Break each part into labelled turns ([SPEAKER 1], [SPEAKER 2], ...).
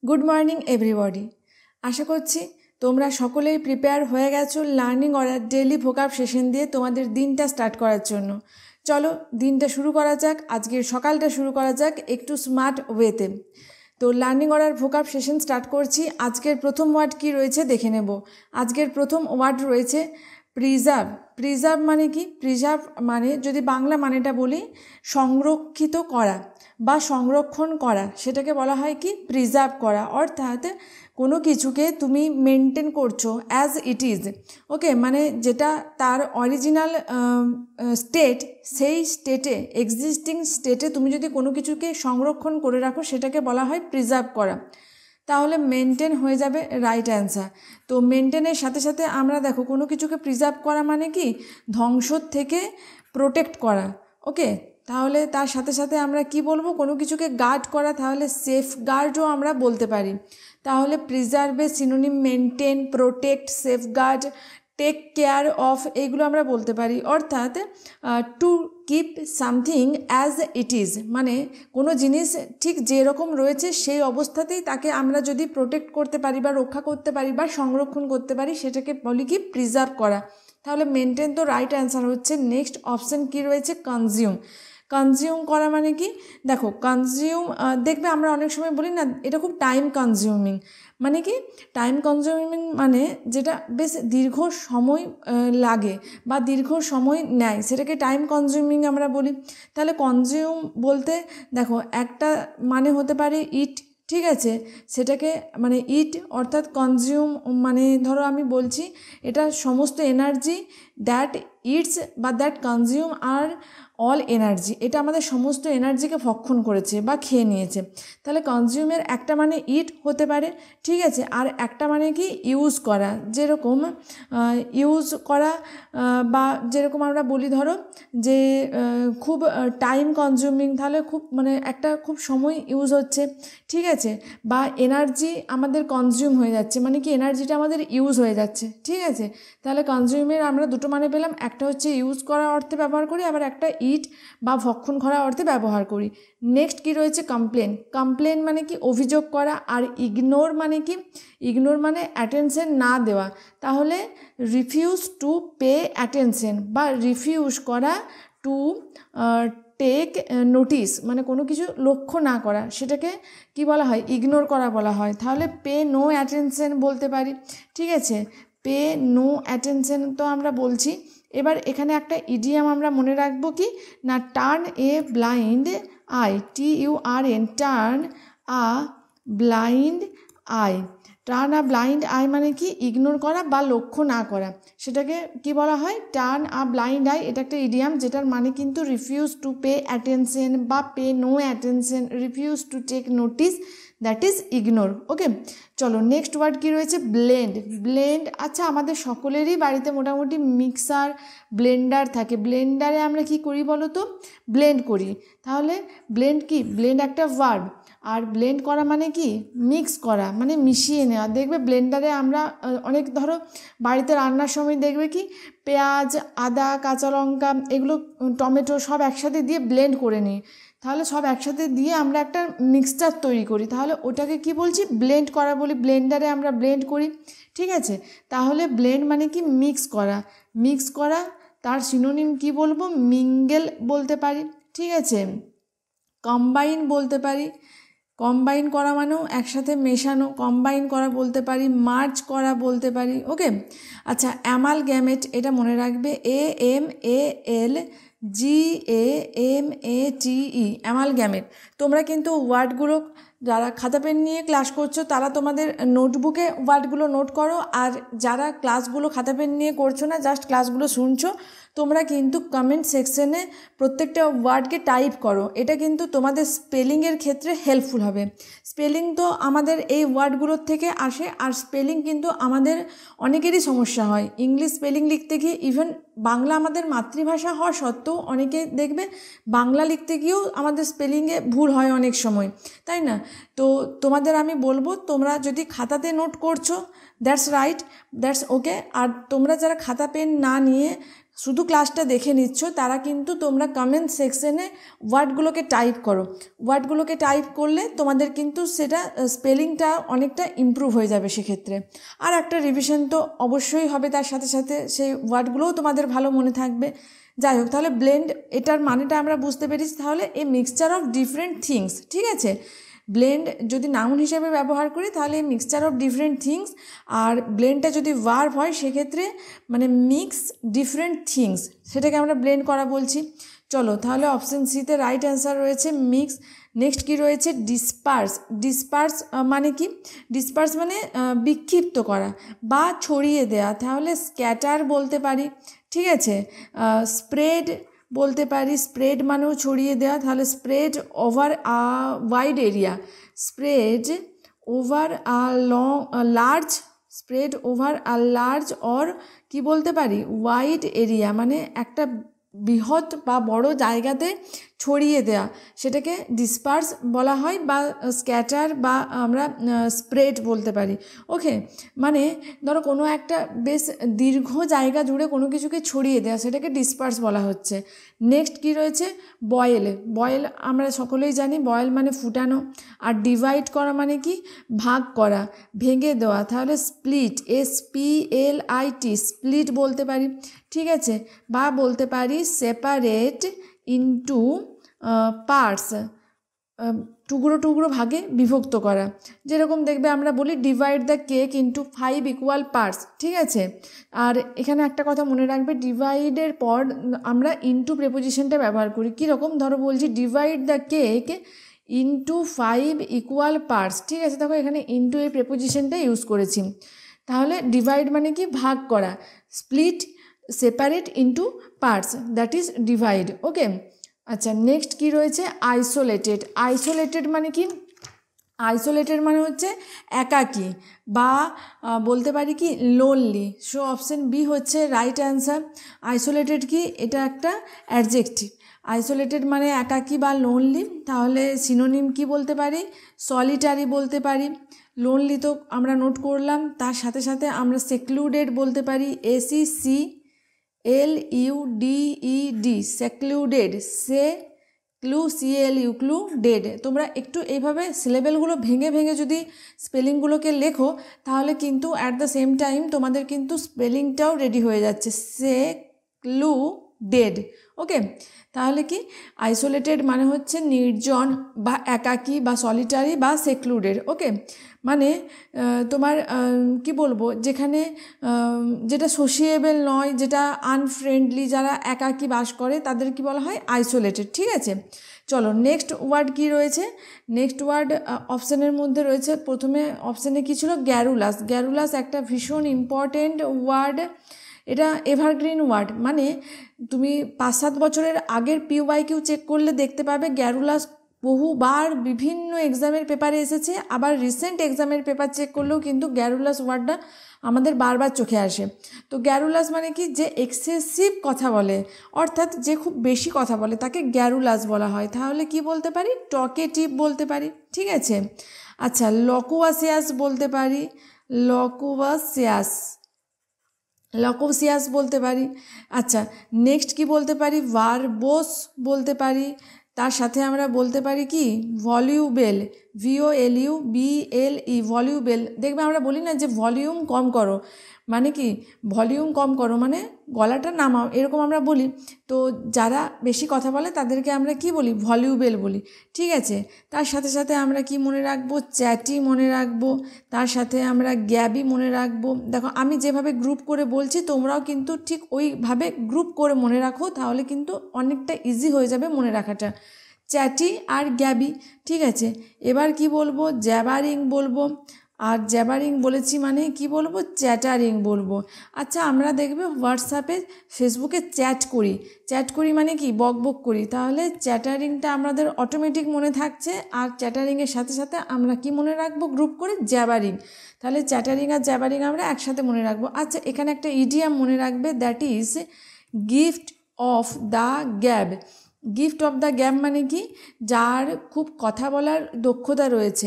[SPEAKER 1] Good morning everybody. আশা করছি তোমরা সকলেই প্রিপেয়ার হয়ে গেছো লার্নিং অর্ডার ডেইলি ভোকাব সেশন দিয়ে তোমাদের দিনটা স্টার্ট করার জন্য। চলো দিনটা শুরু করা যাক, আজকের সকালটা শুরু করা যাক একটু স্মার্ট ওয়েতে। তো লার্নিং অর্ডার ভোকাব সেশন স্টার্ট করছি। আজকের প্রথম ওয়ার্ড কি রয়েছে দেখে নেব। আজকের প্রথম ওয়ার্ড রয়েছে প্রিজার্ভ। প্রিজার্ভ মানে কি? প্রিজার্ভ মানে যদি বাংলা মানেটা বলি সংরক্ষিত করা বা সংরক্ষণ করা, সেটাকে বলা হয় কি প্রিজার্ভ করা। অর্থাৎ কোনো কিছুকে তুমি মেনটেন করছো অ্যাজ ইট ইজ, ওকে, মানে যেটা তার অরিজিনাল স্টেট, সেই স্টেটে এক্সিস্টিং স্টেটে তুমি যদি কোনো কিছুকে সংরক্ষণ করে রাখো সেটাকে বলা হয় প্রিজার্ভ করা। তাহলে মেনটেন হয়ে যাবে রাইট অ্যান্সার। তো মেনটেনের সাথে সাথে আমরা দেখো কোনো কিছুকে প্রিজার্ভ করা মানে কি ধ্বংসর থেকে প্রোটেক্ট করা, ওকে। তাহলে তার সাথে সাথে আমরা কি বলবো, কোনো কিছুকে গার্ড করা, তাহলে সেফ গার্ডও আমরা বলতে পারি। তাহলে প্রিজার্ভের synonym maintain, protect, safeguard, take care of, এইগুলো আমরা বলতে পারি। অর্থাৎ to keep something as it is, মানে কোনো জিনিস ঠিক যেরকম রয়েছে সেই অবস্থাতেই তাকে আমরা যদি প্রোটেক্ট করতে পারি বা রক্ষা করতে পারি বা সংরক্ষণ করতে পারি সেটাকে বলি কি প্রিজার্ভ করা। তাহলে মেনটেন তো রাইট অ্যান্সার হচ্ছে। নেক্সট অপশান কি রয়েছে কনজিউম। কনজিউম করা মানে কি, দেখো কনজিউম দেখবে আমরা অনেক সময় বলি না এটা খুব টাইম কনজিউমিং, মানে কি টাইম কনজিউমিং মানে যেটা বেশ দীর্ঘ সময় লাগে বা দীর্ঘ সময় নেয় সেটাকে টাইম কনজিউমিং আমরা বলি। তাহলে কনজিউম বলতে দেখো একটা মানে হতে পারে ইট, ঠিক আছে, সেটাকে মানে ইট অর্থাৎ কনজিউম মানে ধরো আমি বলছি এটা সমস্ত এনার্জি দ্যাট ইটস বা দ্যাট কনজিউম আর অল এনার্জি, এটা আমাদের সমস্ত এনার্জিকে ভক্ষণ করেছে বা খেয়ে নিয়েছে। তাহলে কনজিউমের একটা মানে ইট হতে পারে, ঠিক আছে, আর একটা মানে কি ইউজ করা, যেরকম ইউজ করা বা যেরকম আমরা বলি ধরো যে খুব টাইম কনজিউমিং, তাহলে খুব মানে একটা খুব সময় ইউজ হচ্ছে, ঠিক আছে, বা এনার্জি আমাদের কনজিউম হয়ে যাচ্ছে, মানে কি এনার্জিটা আমাদের ইউজ হয়ে যাচ্ছে, ঠিক আছে। তাহলে কনজিউমের আমরা দুটো মানে পেলাম, একটা হচ্ছে ইউজ করা অর্থে ব্যবহার করি, আবার একটা ইট বা ভক্ষণ করা অর্থে ব্যবহার করি। নেক্সট কি রয়েছে কমপ্লেন। কমপ্লেন মানে কি অভিযোগ করা। আর ইগনোর মানে কি, ইগনোর মানে অ্যাটেনশন না দেওয়া। তাহলে রিফিউজ টু পে অ্যাটেনশন বা রিফিউজ করা, টু টেক নোটিস মানে কোনো কিছু লক্ষ্য না করা, সেটাকে কি বলা হয় ইগনোর করা বলা হয়। তাহলে পে নো অ্যাটেনশন বলতে পারি, ঠিক আছে, পে নো অ্যাটেনশন তো আমরা বলছি। এবার এখানে একটা ইডিয়াম আমরা মনে রাখবো কি না, turn a blind I, TURN, turn a blind I. Turn a blind I মানে কি ইগনোর করা বা লক্ষ্য না করা, সেটাকে কি বলা হয় টার্ন আ ব্লাইন্ড আই। এটা একটা ইডিয়াম যেটার মানে কিন্তু রিফিউজ টু পে অ্যাটেনশন বা pay no attention, refuse to take notice, that is ignore, okay. চলো নেক্সট ওয়ার্ড কি রয়েছে ব্লেন্ড। ব্লেন্ড, আচ্ছা আমাদের সকলেরই বাড়িতে মোটামুটি মিক্সার ব্লেন্ডার থাকে। ব্লেন্ডারে আমরা কি করি বলো তো, ব্লেন্ড করি। তাহলে ব্লেন্ড কি, ব্লেন্ড একটা ভার্ব, আর ব্লেন্ড করা মানে কি মিক্স করা, মানে মিশিয়ে নেওয়া। দেখবে ব্লেন্ডারে আমরা অনেক ধরো বাড়িতে রান্নার সময় দেখবে কি পেঁয়াজ, আদা, কাঁচা লঙ্কা, এগুলো টমেটো সব একসাথে দিয়ে ব্লেন্ড করে নিই। তাহলে সব একসাথে দিয়ে আমরা একটা মিক্সচার তৈরি করি, তাহলে ওটাকে কি বলছি ব্লেন্ড করা বলি। ব্লেন্ডারে আমরা ব্লেন্ড করি, ঠিক আছে। তাহলে ব্লেন্ড মানে কি মিক্স করা। মিক্স করা তার সিনোনিম কি বলবো, মিঙ্গেল বলতে পারি, ঠিক আছে, কম্বাইন বলতে পারি। কম্বাইন করা মানেও একসাথে মেশানো, কম্বাইন করা বলতে পারি, মার্জ করা বলতে পারি, ওকে। আচ্ছা অ্যামালগ্যামেট, এটা মনে রাখবে, AMALGAMATE, অ্যামালগ্যামেট। তোমরা কিন্তু ওয়ার্ডগুলো যারা খাতা পেন নিয়ে ক্লাস করছো তারা তোমাদের নোটবুকে ওয়ার্ডগুলো নোট করো, আর যারা ক্লাসগুলো খাতা পেন নিয়ে করছো না জাস্ট ক্লাসগুলো শুনছো তোমরা কিন্তু কমেন্ট সেকশনে প্রত্যেকটা ওয়ার্ডকে টাইপ করো। এটা কিন্তু তোমাদের স্পেলিংয়ের ক্ষেত্রে হেল্পফুল হবে। স্পেলিং তো আমাদের এই ওয়ার্ডগুলোর থেকে আসে, আর স্পেলিং কিন্তু আমাদের অনেকেরই সমস্যা হয়। ইংলিশ স্পেলিং লিখতে গিয়ে ইভেন বাংলা আমাদের মাতৃভাষা হওয়া সত্ত্বেও অনেকে দেখবে বাংলা লিখতে গিয়েও আমাদের স্পেলিংয়ে ভুল হয় অনেক সময়, তাই না? তো তোমাদের আমি বলবো তোমরা যদি খাতাতে নোট করছো দ্যাটস রাইট, দ্যাটস ওকে। আর তোমরা যারা খাতা পেন না নিয়ে শুধু ক্লাসটা দেখে নিচ্ছ তারা কিন্তু তোমরা কমেন্ট সেকশনে ওয়ার্ডগুলোকে টাইপ করো। ওয়ার্ডগুলোকে টাইপ করলে তোমাদের কিন্তু সেটা স্পেলিংটা অনেকটা ইমপ্রুভ হয়ে যাবে সেক্ষেত্রে। আর একটা রিভিশন তো অবশ্যই হবে, তার সাথে সাথে সেই ওয়ার্ডগুলোও তোমাদের ভালো মনে থাকবে। যাই হোক, তাহলে ব্লেন্ড এটার মানেটা আমরা বুঝতে পেরেছি। তাহলে এ মিক্সচার অফ ডিফারেন্ট থিংস, ঠিক আছে। ব্লেন্ড যদি নাউন হিসেবে ব্যবহার করি তাহলে মিক্সচার অফ ডিফারেন্ট থিংস, আর ব্লেন্ডটা যদি ভার্ব হয় সেক্ষেত্রে মানে মিক্স ডিফারেন্ট থিংস, সেটাকে আমরা ব্লেন্ড করা বলছি। চলো তাহলে অপশান সিতে রাইট অ্যান্সার রয়েছে মিক্স। নেক্সট কি রয়েছে ডিসপার্স। ডিসপার্স মানে কি? ডিসপার্স মানে বিক্ষিপ্ত করা বা ছড়িয়ে দেওয়া, তাহলে স্ক্যাটার বলতে পারি, ঠিক আছে। স্প্রেড বলতে পারি, স্প্রেড মানেও ছড়িয়ে দেওয়া, তাহলে spread over a wide area. Spread over a large, spread over a large or কি বলতে পারি ওয়াইড এরিয়া, মানে একটা বৃহৎ বা বড় জায়গাতে ছড়িয়ে দেওয়া, সেটাকে ডিসপার্স বলা হয়, বা স্ক্যাটার বা আমরা স্প্রেড বলতে পারি। ওকে, মানে ধরো কোনো একটা বেশ দীর্ঘ জায়গা জুড়ে কোনো কিছুকে ছড়িয়ে দেওয়া, সেটাকে ডিসপার্স বলা হচ্ছে। নেক্সট কি রয়েছে বয়েল। বয়েল আমরা সকলেই জানি, বয়েল মানে ফুটানো, আর ডিভাইড করা মানে কি ভাগ করা, ভেঙে দেওয়া, তাহলে স্প্লিট, SPLIT, স্প্লিট বলতে পারি, ঠিক আছে। বা বলতে পারি সেপারেট ইনটু পার্টস, টুকরো টুকরো ভাগে বিভক্ত করা। যেরকম দেখবে আমরা বলি divide the cake into 5 equal parts, ঠিক আছে। আর এখানে একটা কথা মনে রাখবে, ডিভাইডের পর আমরা ইন্টু প্রেপোজিশনটা ব্যবহার করি। কীরকম? ধরো বলছি divide the cake into 5 equal parts, ঠিক আছে। দেখো এখানে ইন্টু এই প্রেপোজিশনটা ইউজ করেছি। তাহলে ডিভাইড মানে কি ভাগ করা, split, separate into parts, that is divide. Okay, আচ্ছা নেক্সট কি রয়েছে আইসোলেটেড। আইসোলেটেড মানে কি? আইসোলেটেড মানে হচ্ছে একাকী, বা বলতে পারি কি লোনলি। সো অপশন বি হচ্ছে রাইট অ্যান্সার। আইসোলেটেড কি? এটা একটা অ্যাডজেক্টিভ। আইসোলেটেড মানে একাকী বা লোনলি, তাহলে সিনোনিম কি বলতে পারি সলিটারি বলতে পারি। লোনলি তো আমরা নোট করলাম, তার সাথে সাথে আমরা সেক্লুডেড বলতে পারি, SECLUDED, secluded, CLU clue dead. তোমরা একটু এইভাবে সিলেবেলগুলো ভেঙে ভেঙে যদি স্পেলিংগুলোকে লেখো তাহলে কিন্তু অ্যাট দ্য সেম টাইম তোমাদের কিন্তু স্পেলিংটাও রেডি হয়ে যাচ্ছে, সেক্লুডেড। ওকে, তাহলে কি আইসোলেটেড মানে হচ্ছে নির্জন বা একাকী বা সলিটারি বা সেক্লুডেড। ওকে, মানে তোমার কি বলবো, যেখানে যেটা সোশিয়েবল নয়, যেটা আনফ্রেন্ডলি, যারা একাকী বাস করে তাদের কি বলা হয় আইসোলেটেড, ঠিক আছে। চলো নেক্সট ওয়ার্ড কি রয়েছে। নেক্সট ওয়ার্ড অপশানের মধ্যে রয়েছে, প্রথমে অপশানে কী ছিল গ্যারুলাস। গ্যারুলাস একটা ভীষণ ইম্পর্টেন্ট ওয়ার্ড, এটা এভারগ্রিন ওয়ার্ড, মানে তুমি 5-7 বছরের আগের PYQ চেক করলে দেখতে পাবে গ্যারুলাস বহুবার বিভিন্ন এক্সামের পেপারে এসেছে, আবার রিসেন্ট এক্সামের পেপার চেক করলেও কিন্তু গ্যারুলাস ওয়ার্ডটা আমাদের বারবার চোখে আসে। তো গ্যারুলাস মানে কি? যে এক্সেসিভ কথা বলে, অর্থাৎ যে খুব বেশি কথা বলে তাকে গ্যারুলাস বলা হয়। তাহলে কি বলতে পারি টকেটিভ বলতে পারি, ঠিক আছে। আচ্ছা লকুয়াসিয়াস বলতে পারি, লকোসিয়াস বলতে পারি। আচ্ছা নেক্সট কি বলতে পারি ভার্বোস বলতে পারি, তার সাথে আমরা বলতে পারি কি ভলিউবেল, VOLUBLE, ভলিউবেল। দেখবে আমরা বলি না যে ভলিউম কম করো, মানে কি ভলিউম কম করো মানে গলাটা নামাও, এরকম আমরা বলি। তো যারা বেশি কথা বলে তাদেরকে আমরা কি বলি ভলিউবেল বলি, ঠিক আছে। তার সাথে সাথে আমরা কি মনে রাখবো চ্যাটি মনে রাখবো, তার সাথে আমরা গ্যাবি মনে রাখবো। দেখো আমি যেভাবে গ্রুপ করে বলছি তোমরাও কিন্তু ঠিক ওইভাবে গ্রুপ করে মনে রাখো, তাহলে কিন্তু অনেকটা ইজি হয়ে যাবে মনে রাখাটা। চ্যাটি আর গ্যাবি, ঠিক আছে। এবার কি বলবো জ্যাবারিং বলবো, আর জ্যাবারিং বলেছি মানে কি বলবো চ্যাটারিং বলবো। আচ্ছা আমরা দেখবে হোয়াটসঅ্যাপে ফেসবুকে চ্যাট করি মানে কি বকবক করি, তাহলে চ্যাটারিংটা আমাদের অটোমেটিক মনে থাকছে, আর চ্যাটারিংয়ের সাথে সাথে আমরা কি মনে রাখবো গ্রুপ করে জ্যাবারিং, তাহলে চ্যাটারিং আর জ্যাবারিং আমরা একসাথে মনে রাখবো। আচ্ছা এখানে একটা ইডিয়াম মনে রাখবে, that is gift of the gab. Gift of the gab মানে কি যার খুব কথা বলার দক্ষতা রয়েছে,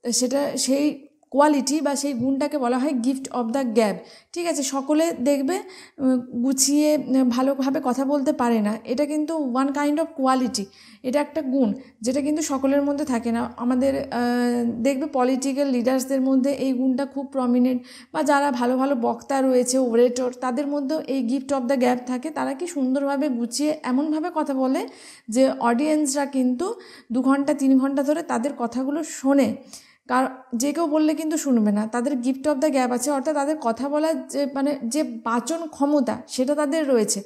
[SPEAKER 1] সেটা সেই কোয়ালিটি বা সেই গুণটাকে বলা হয় গিফট অফ দ্য গ্যাব। ঠিক আছে, সকলে দেখবে গুছিয়ে ভালোভাবে কথা বলতে পারে না, এটা কিন্তু ওয়ান কাইন্ড অফ কোয়ালিটি, এটা একটা গুণ যেটা কিন্তু সকলের মধ্যে থাকে না। আমাদের দেখবে পলিটিক্যাল লিডার্সদের মধ্যে এই গুণটা খুব প্রমিনেন্ট, বা যারা ভালো ভালো বক্তা রয়েছে, ওরেটর, তাদের মধ্যেও এই গিফট অফ দ্য গ্যাব থাকে। তারা কি সুন্দরভাবে গুছিয়ে এমনভাবে কথা বলে যে অডিয়েন্সরা কিন্তু 2 ঘন্টা 3 ঘন্টা ধরে তাদের কথাগুলো শোনে। যে কেউ বললে কিন্তু শুনবে না, তাদের গিফট অফ দ্য গ্যাব আছে, অর্থাৎ তাদের কথা বলার যে যে বাচন ক্ষমতা সেটা তাদের রয়েছে।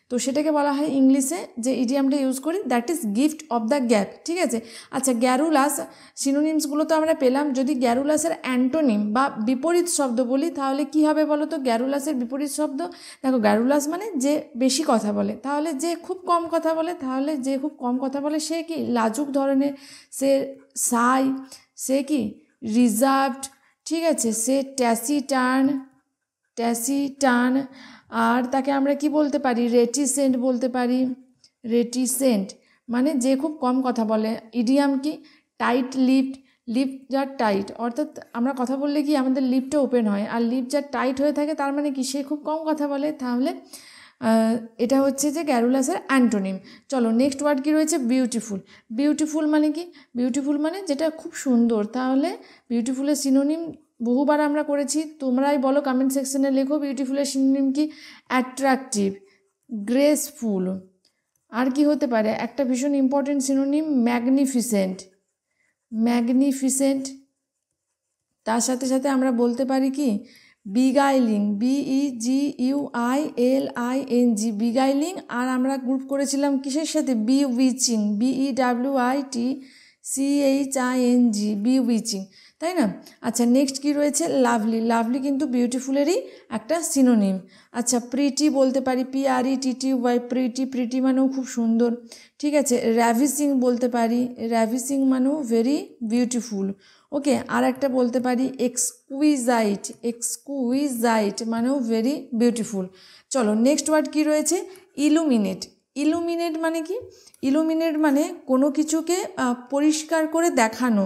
[SPEAKER 1] তো সেটাকে বলা হয় ইংলিশে যে ইডিয়ামটা ইউজ করি, that is gift of the gab. ঠিক আছে, আচ্ছা গ্যারুলাস সিনোনিমসগুলো তো আমরা পেলাম। যদি গ্যারুলাসের অ্যান্টোনিম বা বিপরীত শব্দ বলি তাহলে কি হবে বলো তো? গ্যারুলাসের বিপরীত শব্দ, দেখো গ্যারুলাস মানে যে বেশি কথা বলে, তাহলে যে খুব কম কথা বলে, তাহলে যে খুব কম কথা বলে সে কি লাজুক ধরনের, সে সাই, সে কি রিজার্ভড। ঠিক আছে, সে ট্যাসিটার্ন। আর তাকে আমরা কি বলতে পারি? রেটিসেন্ট বলতে পারি। রেটিসেন্ট মানে যে খুব কম কথা বলে। ইডিয়াম কি? টাইট লিপড, লিপ যার টাইট, অর্থাৎ আমরা কথা বললে কি আমাদের লিপটা ওপেন হয়, আর লিপ যার টাইট হয়ে থাকে তার মানে কি সে খুব কম কথা বলে। তাহলে এটা হচ্ছে যে গ্যারুলাসের অ্যান্টোনিম। চলো নেক্সট ওয়ার্ড কি রয়েছে? বিউটিফুল। বিউটিফুল মানে কি? বিউটিফুল মানে যেটা খুব সুন্দর। তাহলে বিউটিফুলের সিনোনিম বহুবার আমরা করেছি, তোমরাই বলো, কমেন্ট সেকশনে লেখো বিউটিফুলের সিনোনিম কি? Attractive, graceful. আর কি হতে পারে? একটা ভীষণ ইম্পর্টেন্ট সিনোনিম ম্যাগনিফিসেন্ট। ম্যাগনিফিসেন্ট। তার সাথে সাথে আমরা বলতে পারি কি? বিগাইলিং, BEGUILING, বিগাইলিং। আর আমরা গ্রুপ করেছিলাম কিসের সাথে? বিউইচিং, BEWITCHING, বিউইচিং, তাই না? আচ্ছা নেক্সট কি রয়েছে? লাভলি। লাভলি কিন্তু বিউটিফুলেরই একটা সিনোনিম। আচ্ছা প্রিটি বলতে পারি, PRETTY, প্রিটি। প্রিটি মানেও খুব সুন্দর। ঠিক আছে, র্যাভিসিং বলতে পারি, র্যাভিসিং মানেও ভেরি বিউটিফুল। ওকে, আর একটা বলতে পারি এক্সকুইজাইট, এক্সকুইজাইট মানেও ভেরি বিউটিফুল। চলো নেক্সট ওয়ার্ড কি রয়েছে? ইলুমিনেট। ইলুমিনেট মানে কি? ইলুমিনেট মানে কোনো কিছুকে পরিষ্কার করে দেখানো।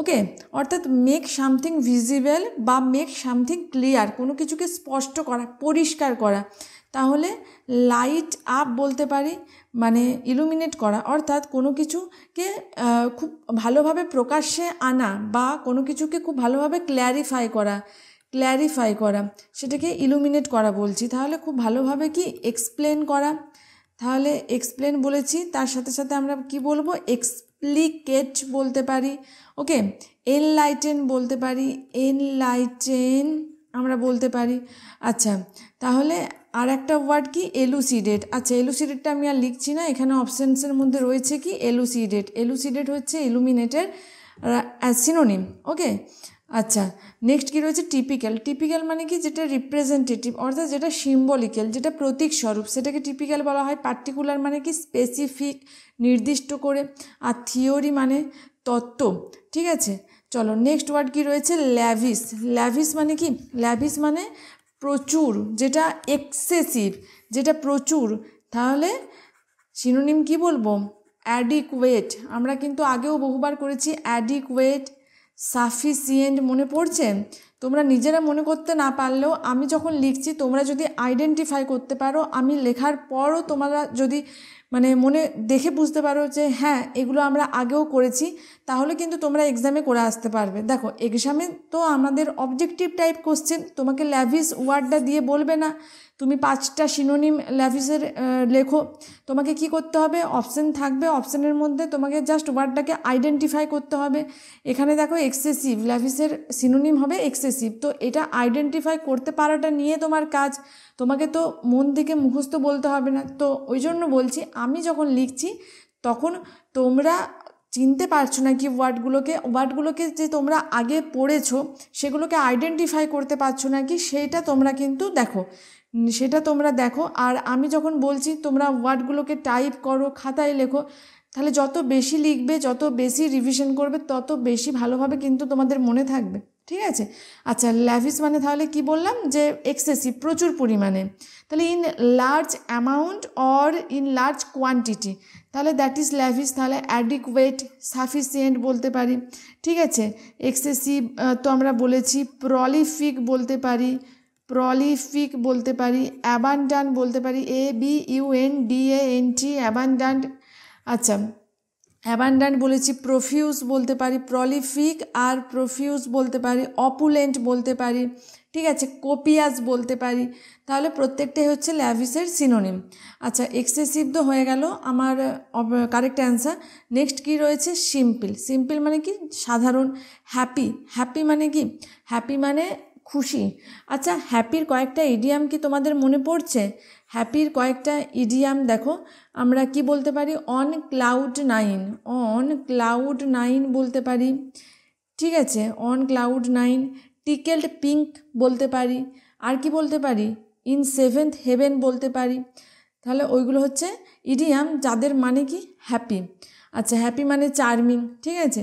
[SPEAKER 1] ওকে, অর্থাৎ মেক সামথিং ভিজিবল বা মেক সামথিং ক্লিয়ার, কোনো কিছুকে স্পষ্ট করা, পরিষ্কার করা। তাহলে লাইট আপ বলতে পারি, মানে ইলুমিনেট করা, অর্থাৎ কোনো কিছুকে খুব ভালোভাবে প্রকাশ্যে আনা বা কোনো কিছুকে খুব ভালোভাবে ক্ল্যারিফাই করা, সেটাকে ইলুমিনেট করা বলছি। তাহলে খুব ভালোভাবে কি? এক্সপ্লেন করা। তাহলে এক্সপ্লেন বলেছি, তার সাথে সাথে আমরা কি বলবো? এক্সপ্লিকেট বলতে পারি। ওকে, এনলাইটেন বলতে পারি, এনলাইটেন আমরা বলতে পারি। আচ্ছা তাহলে আর একটা ওয়ার্ড কি? এলুসিডেট। আচ্ছা এলুসিডেটটা আমি আর লিখছি না, এখানে অপশানসের মধ্যে রয়েছে কি? এলুসিডেট। এলুসিডেট হচ্ছে ইলুমিনেটের সিনোনিম। ওকে, আচ্ছা নেক্সট কি রয়েছে? টিপিক্যাল। টিপিক্যাল মানে কি? যেটা রিপ্রেজেন্টেটিভ, অর্থাৎ যেটা সিম্বলিক্যাল, যেটা প্রতীক স্বরূপ, সেটাকে টিপিক্যাল বলা হয়। পার্টিকুলার মানে কি? স্পেসিফিক, নির্দিষ্ট করে। আর থিওরি মানে তত্ত্ব। ঠিক আছে, চলো নেক্সট ওয়ার্ড কি রয়েছে? ল্যাভিস। ল্যাভিস মানে কি? ল্যাভিস মানে প্রচুর, যেটা এক্সেসিভ, যেটা প্রচুর। তাহলে সিনোনিম কি বলবো? অ্যাডিকুয়েট। আমরা কিন্তু আগেও বহুবার করেছি অ্যাডিকুয়েট, সাফিসিয়েন্ট, মনে পড়ছে? তোমরা নিজেরা মনে করতে না পারলেও আমি যখন লিখছি তোমরা যদি আইডেন্টিফাই করতে পারো, আমি লেখার পরও তোমরা যদি মনে দেখে বুঝতে পারো যে হ্যাঁ এগুলো আমরা আগেও করেছি, তাহলে কিন্তু তোমরা এক্সামে করে আসতে পারবে। দেখো এক্সামে তো আমাদের অবজেক্টিভ টাইপ কোশ্চেন, তোমাকে ল্যাভিস ওয়ার্ডটা দিয়ে বলবে না তুমি 5টা সিনোনিম ল্যাভিসের লেখো। তোমাকে কি করতে হবে? অপশান থাকবে, অপশানের মধ্যে তোমাকে জাস্ট ওয়ার্ডটাকে আইডেন্টিফাই করতে হবে। এখানে দেখো এক্সেসিভ, ল্যাভিসের সিনোনিম হবে এক্সেসিভ। তো এটা আইডেন্টিফাই করতে পারাটা নিয়ে তোমার কাজ, তোমাকে তো মন থেকে মুখস্থ বলতে হবে না। তো ওই জন্য বলছি আমি যখন লিখছি তখন তোমরা চিনতে পারছো না কি ওয়ার্ডগুলোকে যে তোমরা আগে পড়েছো সেগুলোকে আইডেন্টিফাই করতে পারছো না কি, সেটা তোমরা কিন্তু দেখো। আর আমি যখন বলছি তোমরা ওয়ার্ডগুলোকে টাইপ করো, খাতায় লেখো, তাহলে যত বেশি লিখবে, যত বেশি রিভিশন করবে, তত বেশি ভালোভাবে কিন্তু তোমাদের মনে থাকবে। ঠিক আছে। আচ্ছা, ল্যাভিশ মানে তাহলে কি বললাম, যে এক্সেসিভ, প্রচুর পরিমাণে। তাহলে in large amount or in large quantity, তাহলে দ্যাট ইজ ল্যাভিশ। তাহলে অ্যাডিকুয়েট, সাফিসিয়েন্ট বলতে পারি। ঠিক আছে। এক্সেসিভ তো আমরা বলেছি। প্রলিফিক বলতে পারি, প্রলিফিক বলতে পারি। অ্যাবান্ডান্ট বলতে পারি, ABUNDANT, অ্যাবান্ডান্ট। আচ্ছা, অ্যাবান্ডান্ট বলেছি। প্রফিউজ বলতে পারি, প্রলিফিক আর প্রফিউজ বলতে পারি। অপুলেন্ট বলতে পারি। ঠিক আছে। কোপিয়াস বলতে পারি। তাহলে প্রত্যেকটাই হচ্ছে ল্যাভিসের সিনোনিম। আচ্ছা, এক্সেসিভ তো হয়ে গেল আমার কারেক্ট অ্যান্সার। নেক্সট কি রয়েছে, সিম্পল। সিম্পল মানে কি, সাধারণ। হ্যাপি, হ্যাপি মানে কি, হ্যাপি মানে খুশি। আচ্ছা, হ্যাপির কয়েকটা ইডিয়াম কি তোমাদের মনে পড়ছে? হ্যাপির কয়েকটা ইডিয়াম দেখো, আমরা কি বলতে পারি, on cloud nine, on cloud nine বলতে পারি। ঠিক আছে, অন ক্লাউড নাইন। টিকেলড পিঙ্ক বলতে পারি। আর কি বলতে পারি, ইন সেভেন্থ হেভেন বলতে পারি। তাহলে ওইগুলো হচ্ছে ইডিয়াম যাদের মানে কি হ্যাপি। আচ্ছা, হ্যাপি মানে চার্মিং। ঠিক আছে।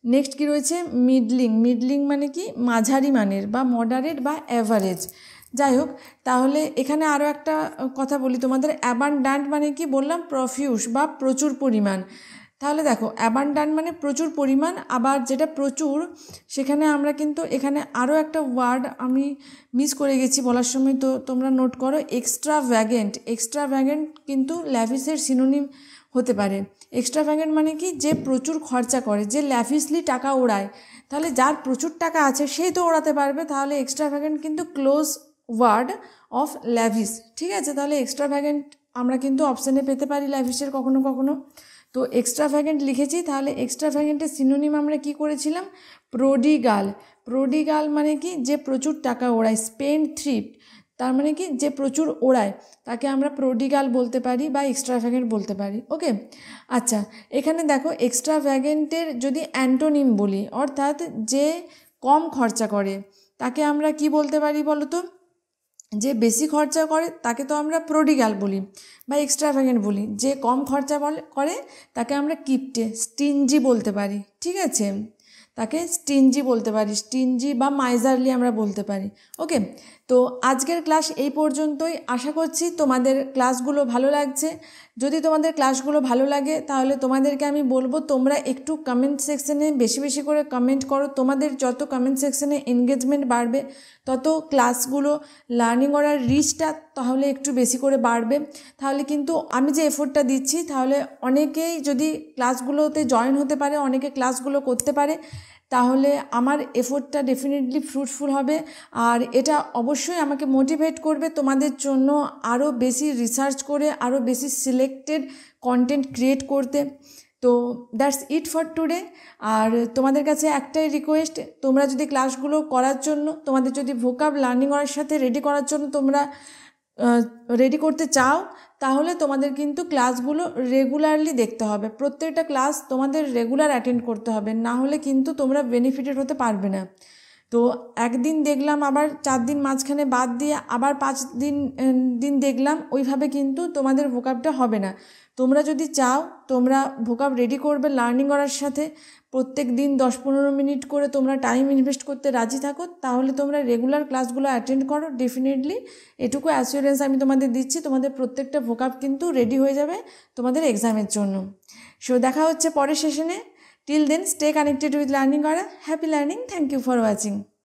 [SPEAKER 1] নেক্সট কি রয়েছে, মিডলিং। মিডলিং মানে কি, মাঝারি মানের বা মডারেট বা অ্যাভারেজ। যাই হোক, তাহলে এখানে আরও একটা কথা বলি তোমাদের। অ্যাবান্ডান্ট মানে কি বললাম, প্রফিউস বা প্রচুর পরিমাণ। তাহলে দেখো, অ্যাবান্ডান্ট মানে প্রচুর পরিমাণ, আবার যেটা প্রচুর সেখানে আমরা কিন্তু এখানে আরও একটা ওয়ার্ড আমি মিস করে গেছি বলার সময়, তো তোমরা নোট করো, এক্সট্রাভ্যাগেন্ট। এক্সট্রাভ্যাগেন্ট কিন্তু ল্যাভিসের সিনোনিম হতে পারে। এক্সট্রাভ্যাগেন্ট মানে কি, যে প্রচুর খরচা করে, যে ল্যাভিসলি টাকা ওড়ায়। তাহলে যার প্রচুর টাকা আছে সেই তো ওড়াতে পারবে। তাহলে এক্সট্রাভ্যাগেন্ট কিন্তু ক্লোজ ওয়ার্ড অফ ল্যাভিস। ঠিক আছে। তাহলে এক্সট্রাভ্যাগেন্ট আমরা কিন্তু অপশানে পেতে পারি ল্যাভিসের কখনো কখনো। তো এক্সট্রাভ্যাগেন্ট লিখেছি। তাহলে এক্সট্রাভ্যাগেন্টের সিনোনিম আমরা কি করেছিলাম, প্রোডিগাল। প্রোডিগাল মানে কি, যে প্রচুর টাকা ওড়ায়। স্পেন্ড থ্রিফট, তার মানে কি, যে প্রচুর ওড়ায়, তাকে আমরা প্রোডিগাল বলতে পারি বা এক্সট্রাভ্যাগেন্ট বলতে পারি। ওকে। আচ্ছা, এখানে দেখো, এক্সট্রাভ্যাগেন্টের যদি অ্যান্টোনিম বলি, অর্থাৎ যে কম খরচা করে, তাকে আমরা কি বলতে পারি বলো তো? যে বেশি খরচা করে তাকে তো আমরা প্রোডিগাল বলি বা এক্সট্রাভ্যাগেন্ট বলি। যে কম খরচা করে তাকে আমরা কিপটে, স্টিনজি বলতে পারি। ঠিক আছে, তাকে স্টিনজি বলতে পারি, স্টিনজি বা মাইজারলি আমরা বলতে পারি। ওকে। তো আজকের ক্লাস এই পর্যন্তই। আশা করছি তোমাদের ক্লাসগুলো ভালো লাগছে। যদি তোমাদের ক্লাসগুলো ভালো লাগে তাহলে তোমাদেরকে আমি বলবো, তোমরা একটু কমেন্ট সেকশনে বেশি বেশি করে কমেন্ট করো। তোমাদের যত কমেন্ট সেকশনে এনগেজমেন্ট বাড়বে, তত ক্লাসগুলো লার্নিং করার রিচটা তাহলে একটু বেশি করে বাড়বে। তাহলে কিন্তু আমি যে এফোর্টটা দিচ্ছি, তাহলে অনেকেই যদি ক্লাসগুলোতে জয়েন হতে পারে, অনেকে ক্লাসগুলো করতে পারে, তাহলে আমার এফোর্টটা ডেফিনেটলি ফ্রুটফুল হবে। আর এটা অবশ্যই আমাকে মোটিভেট করবে তোমাদের জন্য আরও বেশি রিসার্চ করে, আরও বেশি সিলেক্টেড কন্টেন্ট ক্রিয়েট করতে। তো দ্যাটস ইট ফর টুডে। আর তোমাদের কাছে একটাই রিকোয়েস্ট, তোমরা যদি ক্লাসগুলো করার জন্য, তোমাদের যদি ভোকাব লার্নিং করার সাথে রেডি করার জন্য তোমরা রেডি করতে চাও, তাহলে তোমাদের কিন্তু ক্লাসগুলো রেগুলারলি দেখতে হবে। প্রত্যেকটা ক্লাস তোমাদের রেগুলার অ্যাটেন্ড করতে হবে, না হলে কিন্তু তোমরা বেনিফিটেড হতে পারবে না। তো একদিন দেখলাম, আবার 4 দিন মাঝখানে বাদ দিয়ে আবার 5 দিন দেখলাম, ওইভাবে কিন্তু তোমাদের ভোকাবটা হবে না। তোমরা যদি চাও তোমরা ভোকাব রেডি করবে লার্নিং করার সাথে, প্রত্যেক দিন 10-15 মিনিট করে তোমরা টাইম ইনভেস্ট করতে রাজি থাকো, তাহলে তোমরা রেগুলার ক্লাসগুলো অ্যাটেন্ড করো, ডেফিনেটলি এটুকু অ্যাসিওরেন্স আমি তোমাদের দিচ্ছি, তোমাদের প্রত্যেকটা ভোকাব কিন্তু রেডি হয়ে যাবে তোমাদের এক্সামের জন্য। সো দেখা হচ্ছে পরের সেশনে। Till then stay connected with learning করা। Happy learning. Thank you for watching.